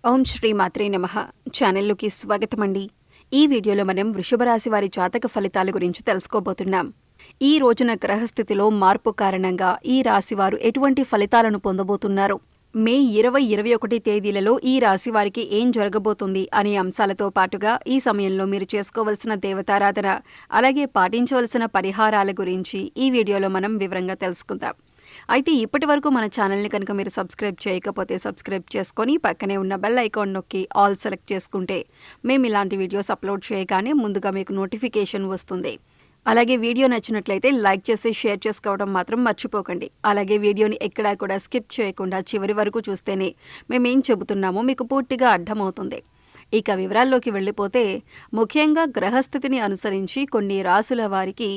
ఓం శ్రీ మాత్రే నమః. ఛానల్లోకి స్వాగతమండి. ఈ వీడియోలో మనం వృషభ రాశి వారి జాతక ఫలితాల గురించి తెలుసుకోబోతున్నాం. ఈ రోజున గ్రహస్థితిలో మార్పు కారణంగా ఈ రాశి వారు ఎటువంటి ఫలితాలను పొందబోతున్నారు, మే 20-21 తేదీలలో ఈ రాశి వారికి ఏం జరగబోతుంది అనే అంశాలతో పాటుగా ఈ సమయంలో మీరు చేసుకోవలసిన దేవతారాధన, అలాగే పాటించవలసిన పరిహారాల గురించి ఈ వీడియోలో మనం వివరంగా తెలుసుకుందాం. అయితే ఇప్పటి వరకు మన ఛానల్ని కనుక మీరు సబ్స్క్రైబ్ చేయకపోతే సబ్స్క్రైబ్ చేసుకొని పక్కనే ఉన్న బెల్ ఐకాన్ నొక్కి ఆల్ సెలెక్ట్ చేసుకుంటే మేము ఇలాంటి వీడియోస్ అప్లోడ్ చేయగానే ముందుగా మీకు నోటిఫికేషన్ వస్తుంది. అలాగే వీడియో నచ్చినట్లయితే లైక్ చేసి షేర్ చేసుకోవడం మాత్రం మర్చిపోకండి. అలాగే వీడియోని ఎక్కడా కూడా స్కిప్ చేయకుండా చివరి వరకు చూస్తేనే మేమేం చెబుతున్నామో మీకు పూర్తిగా అర్థమవుతుంది. ఇక వివరాల్లోకి వెళ్ళిపోతే, ముఖ్యంగా గ్రహస్థితిని అనుసరించి కొన్ని రాసుల వారికి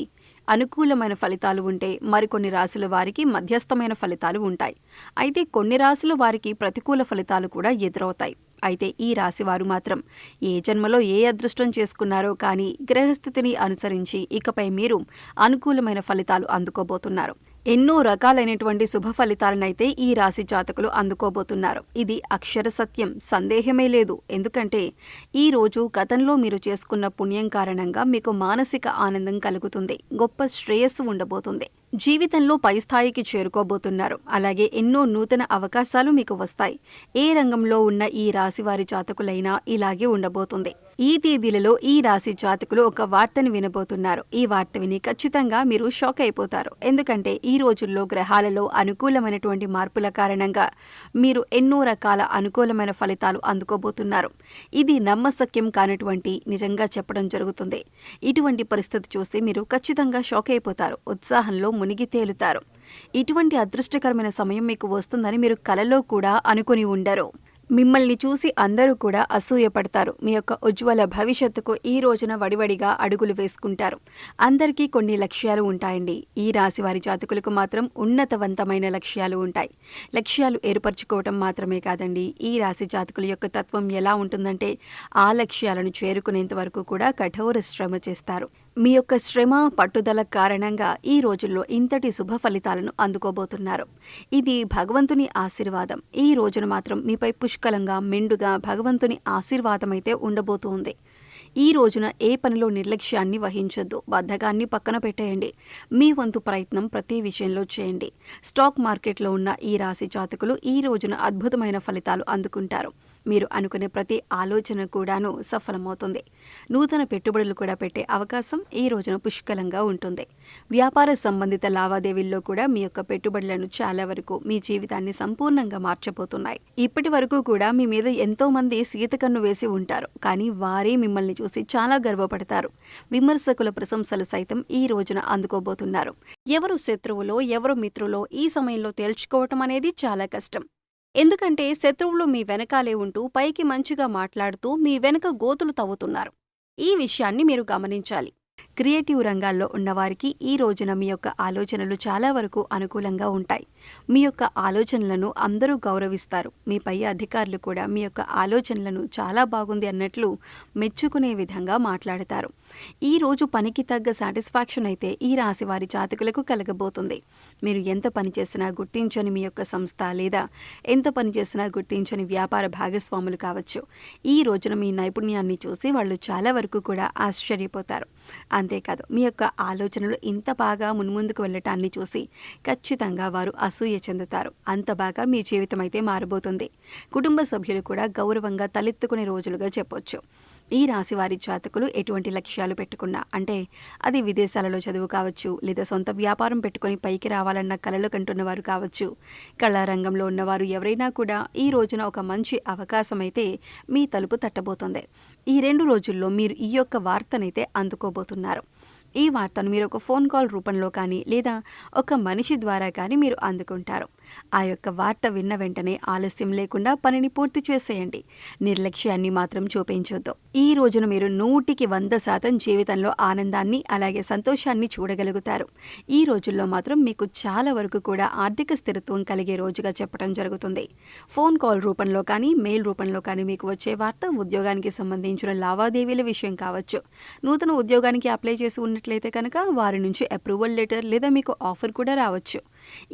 అనుకూలమైన ఫలితాలు ఉంటే మరికొన్ని రాసుల వారికి మధ్యస్థమైన ఫలితాలు ఉంటాయి. అయితే కొన్ని రాసుల వారికి ప్రతికూల ఫలితాలు కూడా ఎదురవుతాయి. అయితే ఈ రాశివారు మాత్రం ఏ జన్మలో ఏ అదృష్టం చేసుకున్నారో కానీ గ్రహస్థితిని అనుసరించి ఇకపై మీరు అనుకూలమైన ఫలితాలు అందుకోబోతున్నారు. ఎన్నో రకాలైనటువంటి శుభ ఫలితాలనైతే ఈ రాశి జాతకులు అందుకోబోతున్నారు. ఇది అక్షర సత్యం, సందేహమే లేదు. ఎందుకంటే ఈ రోజు గతంలో మీరు చేసుకున్న పుణ్యం కారణంగా మీకు మానసిక ఆనందం కలుగుతుంది, గొప్ప శ్రేయస్సు ఉండబోతుంది, జీవితంలో పై స్థాయికి చేరుకోబోతున్నారు. అలాగే ఎన్నో నూతన అవకాశాలు మీకు వస్తాయి. ఏ రంగంలో ఉన్న ఈ రాశి వారి జాతకులైనా ఇలాగే ఉండబోతుంది. ఈ తేదీలలో ఈ రాశి జాతకులు ఒక వార్తను వినబోతున్నారు. ఈ వార్త విని ఖచ్చితంగా మీరు షాక్ అయిపోతారు. ఎందుకంటే ఈ రోజుల్లో గ్రహాలలో అనుకూలమైనటువంటి మార్పుల కారణంగా మీరు ఎన్నో రకాల అనుకూలమైన ఫలితాలు అందుకోబోతున్నారు. ఇది నమ్మశక్యం కానటువంటి నిజంగా చెప్పడం జరుగుతుంది. ఇటువంటి పరిస్థితి చూసి మీరు ఖచ్చితంగా షాక్ అయిపోతారు, ఉత్సాహంలో మునిగి తేలుతారు. ఇటువంటి అదృష్టకరమైన సమయం మీకు వస్తుందని మీరు కలలో కూడా అనుకుని ఉండరు. మిమ్మల్ని చూసి అందరూ కూడా అసూయపడతారు. మీ యొక్క ఉజ్వల భవిష్యత్తుకు ఈ రోజున వడివడిగా అడుగులు వేసుకుంటారు. అందరికీ కొన్ని లక్ష్యాలు ఉంటాయండి. ఈ రాశి వారి జాతకులకు మాత్రం ఉన్నతవంతమైన లక్ష్యాలు ఉంటాయి. లక్ష్యాలు ఏర్పరచుకోవటం మాత్రమే కాదండి, ఈ రాశి జాతకుల యొక్క తత్వం ఎలా ఉంటుందంటే ఆ లక్ష్యాలను చేరుకునేంత వరకు కూడా కఠోర శ్రమ చేస్తారు. మీ యొక్క శ్రమ పట్టుదల కారణంగా ఈ రోజుల్లో ఇంతటి శుభ ఫలితాలను అందుకోబోతున్నారు. ఇది భగవంతుని ఆశీర్వాదం. ఈ రోజున మాత్రం మీపై పుష్కలంగా మెండుగా భగవంతుని ఆశీర్వాదం అయితే ఉండబోతుంది. ఈ రోజున ఏ పనిలో నిర్లక్ష్యాన్ని వహించొద్దు, బద్ధకాన్ని పక్కన పెట్టేయండి. మీ వంతు ప్రయత్నం ప్రతి విషయంలో చేయండి. స్టాక్ మార్కెట్లో ఉన్న ఈ రాశి జాతకులు ఈ రోజున అద్భుతమైన ఫలితాలు అందుకుంటారు. మీరు అనుకునే ప్రతి ఆలోచన కూడాను సఫలమవుతుంది. నూతన పెట్టుబడులు కూడా పెట్టే అవకాశం ఈ రోజున పుష్కలంగా ఉంటుంది. వ్యాపార సంబంధిత లావాదేవీల్లో కూడా మీ యొక్క పెట్టుబడులను చాలా వరకు మీ జీవితాన్ని సంపూర్ణంగా మార్చబోతున్నాయి. ఇప్పటి వరకు కూడా మీ మీద ఎంతో మంది సీతకన్ను వేసి ఉంటారు, కానీ వారే మిమ్మల్ని చూసి చాలా గర్వపడతారు. విమర్శకుల ప్రశంసలు సైతం ఈ రోజున అందుకోబోతున్నారు. ఎవరు శత్రువులో ఎవరు మిత్రులో ఈ సమయంలో తేల్చుకోవటం అనేది చాలా కష్టం. ఎందుకంటే శత్రువులు మీ వెనకాలే ఉంటూ పైకి మంచిగా మాట్లాడుతూ మీ వెనక గోతులు తవ్వుతున్నారు. ఈ విషయాన్ని మీరు గమనించాలి. క్రియేటివ్ రంగాల్లో ఉన్నవారికి ఈ రోజున మీ యొక్క ఆలోచనలు చాలా వరకు అనుకూలంగా ఉంటాయి. మీ యొక్క ఆలోచనలను అందరూ గౌరవిస్తారు. మీ పై అధికారులు కూడా మీ యొక్క ఆలోచనలను చాలా బాగుంది అన్నట్లు మెచ్చుకునే విధంగా మాట్లాడతారు. ఈ రోజు పనికి తగ్గ సాటిస్ఫాక్షన్ అయితే ఈ రాశి వారి జాతకులకు కలగబోతుంది. మీరు ఎంత పని చేసినా గుర్తించని మీ యొక్క సంస్థ లేదా ఎంత పని చేసినా గుర్తించని వ్యాపార భాగస్వాములు కావచ్చు, ఈ రోజున మీ నైపుణ్యాన్ని చూసి వాళ్ళు చాలా వరకు కూడా ఆశ్చర్యపోతారు. అంతేకాదు, మీ యొక్క ఆలోచనలు ఇంత బాగా మున్ముందుకు వెళ్ళటాన్ని చూసి ఖచ్చితంగా వారు అసూయ చెందుతారు. అంత బాగా మీ జీవితం అయితే మారబోతుంది. కుటుంబ సభ్యులు కూడా గౌరవంగా తలెత్తుకునే రోజులుగా చెప్పొచ్చు. ఈ రాశి వారి జాతకులు ఎటువంటి లక్ష్యాలు పెట్టుకున్నా, అంటే అది విదేశాలలో చదువు కావచ్చు, లేదా సొంత వ్యాపారం పెట్టుకుని పైకి రావాలన్న కలలు కంటున్న వారు కావచ్చు, కళారంగంలో ఉన్నవారు ఎవరైనా కూడా ఈ రోజున ఒక మంచి అవకాశం అయితే మీ తలుపు తట్టబోతుంది. ఈ 2 రోజుల్లో మీరు ఈ యొక్క వార్తనైతే అందుకోబోతున్నారు. ఈ వార్తను మీరు ఒక ఫోన్ కాల్ రూపంలో కానీ లేదా ఒక మనిషి ద్వారా కానీ మీరు అందుకుంటారు. ఆ యొక్క వార్త విన్న వెంటనే ఆలస్యం లేకుండా పనిని పూర్తి చేసేయండి. నిర్లక్ష్యాన్ని మాత్రం చూపించొద్దు. ఈ రోజున మీరు 100% జీవితంలో ఆనందాన్ని అలాగే సంతోషాన్ని చూడగలుగుతారు. ఈ రోజుల్లో మాత్రం మీకు చాలా వరకు కూడా ఆర్థిక స్థిరత్వం కలిగే రోజుగా చెప్పడం జరుగుతుంది. ఫోన్ కాల్ రూపంలో కానీ మెయిల్ రూపంలో కానీ మీకు వచ్చే వార్త ఉద్యోగానికి సంబంధించిన లావాదేవీల విషయం కావచ్చు, నూతన ఉద్యోగానికి అప్లై చేసి ఉన్న చేసినట్లయితే కనుక వారి నుంచి అప్రూవల్ లెటర్ లేదా మీకు ఆఫర్ కూడా రావచ్చు.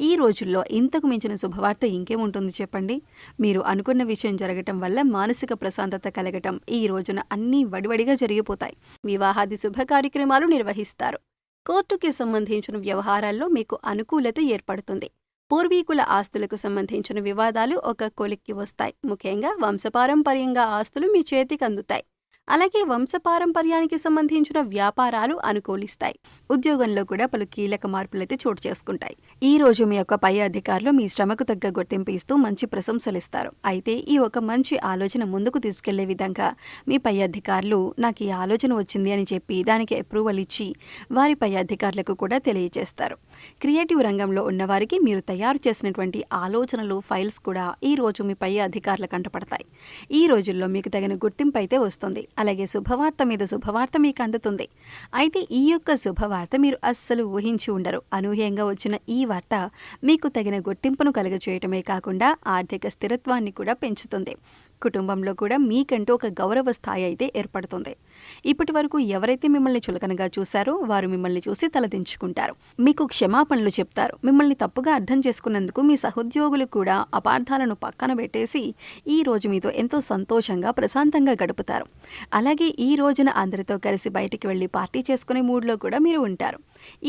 ఈ రోజుల్లో ఇంతకు మించిన శుభవార్త ఇంకేముంటుంది చెప్పండి. మీరు అనుకున్న విషయం జరగటం వల్ల మానసిక ప్రశాంతత కలగటం, ఈ రోజున అన్నీ వడివడిగా జరిగిపోతాయి. వివాహాది శుభ కార్యక్రమాలు నిర్వహిస్తారు. కోర్టుకి సంబంధించిన వ్యవహారాల్లో మీకు అనుకూలత ఏర్పడుతుంది. పూర్వీకుల ఆస్తులకు సంబంధించిన వివాదాలు ఒక కొలిక్కి వస్తాయి. ముఖ్యంగా వంశపారంపర్యంగా ఆస్తులు మీ చేతికి అందుతాయి. అలాగే వంశపారంపర్యానికి సంబంధించిన వ్యాపారాలు అనుకూలిస్తాయి. ఉద్యోగంలో కూడా పలు కీలక మార్పులైతే చోటు చేసుకుంటాయి. ఈ రోజు మీ యొక్క పై అధికారులు మీ శ్రమకు తగ్గ గుర్తింపు ఇస్తూ మంచి ప్రశంసలిస్తారు. అయితే ఈ ఒక మంచి ఆలోచన ముందుకు తీసుకెళ్లే విధంగా మీ పై అధికారులు నాకు ఈ ఆలోచన వచ్చింది అని చెప్పి దానికి అప్రూవల్ ఇచ్చి వారి పై అధికారులకు కూడా తెలియజేస్తారు. క్రియేటివ్ రంగంలో ఉన్నవారికి మీరు తయారు చేసినటువంటి ఆలోచనలు, ఫైల్స్ కూడా ఈ రోజు మీ పై అధికారుల కంటపడతాయి. ఈ రోజుల్లో మీకు తగిన గుర్తింపు అయితే వస్తుంది. అలాగే శుభవార్త మీద శుభవార్త మీకు అందుతుంది. అయితే ఈ యొక్క శుభవార్త మీరు అస్సలు ఊహించి ఉండరు. అనూహ్యంగా వచ్చిన ఈ వార్త మీకు తగిన గుర్తింపును కలుగజేయటమే కాకుండా ఆర్థిక స్థిరత్వాన్ని కూడా పెంచుతుంది. కుటుంబంలో కూడా మీకంటూ ఒక గౌరవ స్థాయి అయితే ఏర్పడుతుంది. ఇప్పటి వరకు ఎవరైతే మిమ్మల్ని చులకనగా చూశారో వారు మిమ్మల్ని చూసి తలదించుకుంటారు. మీకు క్షమాపణలు చెప్తారు. మిమ్మల్ని తప్పుగా అర్థం చేసుకున్నందుకు మీ సహోద్యోగులు కూడా అపార్థాలను పక్కన పెట్టేసి ఈ రోజు మీతో ఎంతో సంతోషంగా ప్రశాంతంగా గడుపుతారు. అలాగే ఈ రోజున అందరితో కలిసి బయటికి వెళ్ళి పార్టీ చేసుకునే మూడ్లో కూడా మీరు ఉంటారు.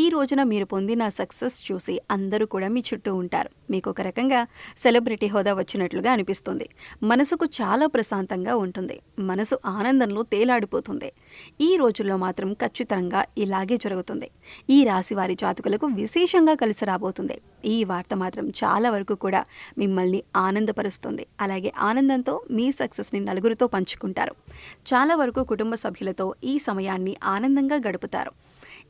ఈ రోజున మీరు పొందిన సక్సెస్ చూసి అందరూ కూడా మీ చుట్టూ ఉంటారు. మీకు ఒక రకంగా సెలబ్రిటీ హోదా వచ్చినట్లుగా అనిపిస్తుంది. మనసుకు చాలా ప్రశాంతంగా ఉంటుంది. మనసు ఆనందంలో తేలాడిపోతుంది. ఈ రోజుల్లో మాత్రం ఖచ్చితంగా ఇలాగే జరుగుతుంది. ఈ రాశి వారి జాతకులకు విశేషంగా కలిసి రాబోతుంది. ఈ వార్త మాత్రం చాలా వరకు కూడా మిమ్మల్ని ఆనందపరుస్తుంది. అలాగే ఆనందంతో మీ సక్సెస్ని నలుగురితో పంచుకుంటారు. చాలా వరకు కుటుంబ సభ్యులతో ఈ సమయాన్ని ఆనందంగా గడుపుతారు.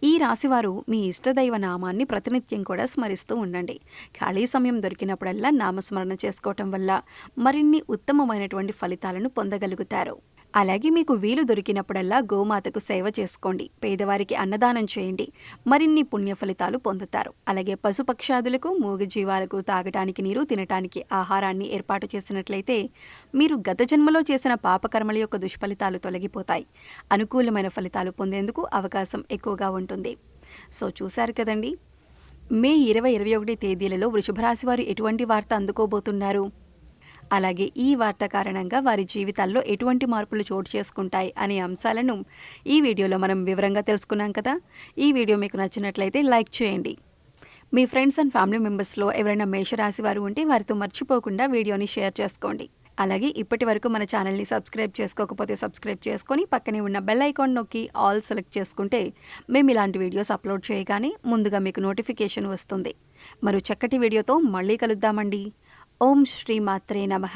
ఈ రాశివారు మీ ఇష్టదైవ నామాన్ని ప్రతినిత్యం కూడా స్మరిస్తూ ఉండండి. ఖాళీ సమయం దొరికినప్పుడల్లా నామస్మరణ చేసుకోవటం వల్ల మరిన్ని ఉత్తమమైనటువంటి ఫలితాలను పొందగలుగుతారు. అలాగే మీకు వీలు దొరికినప్పుడల్లా గోమాతకు సేవ చేసుకోండి. పేదవారికి అన్నదానం చేయండి. మరిన్ని పుణ్య ఫలితాలు పొందుతారు. అలాగే పశుపక్షాదులకు, మూగజీవాలకు తాగటానికి నీరు, తినటానికి ఆహారాన్ని ఏర్పాటు చేసినట్లయితే మీరు గత జన్మలో చేసిన పాపకర్మల యొక్క దుష్ఫలితాలు తొలగిపోతాయి. అనుకూలమైన ఫలితాలు పొందేందుకు అవకాశం ఎక్కువగా ఉంటుంది. సో చూశారు కదండి, మే 20, 21 తేదీలలో వృషభ రాశి వారు ఎటువంటి వార్త అందుకోబోతున్నారు, అలాగే ఈ వార్త కారణంగా వారి జీవితాల్లో ఎటువంటి మార్పులు చోటు చేసుకుంటాయి అనే అంశాలను ఈ వీడియోలో మనం వివరంగా తెలుసుకున్నాం కదా. ఈ వీడియో మీకు నచ్చినట్లయితే లైక్ చేయండి. మీ ఫ్రెండ్స్ అండ్ ఫ్యామిలీ మెంబర్స్లో ఎవరైనా మేషరాశి వారు ఉంటే వారితో మర్చిపోకుండా వీడియోని షేర్ చేసుకోండి. అలాగే ఇప్పటి వరకు మన ఛానల్ని సబ్స్క్రైబ్ చేసుకోకపోతే సబ్స్క్రైబ్ చేసుకొని పక్కనే ఉన్న బెల్ ఐకాన్ నొక్కి ఆల్ సెలెక్ట్ చేసుకుంటే మేము ఇలాంటి వీడియోస్ అప్లోడ్ చేయగానే ముందుగా మీకు నోటిఫికేషన్ వస్తుంది. మరో చక్కటి వీడియోతో మళ్ళీ కలుద్దామండి. ఓం శ్రీ మాత్రే నమః.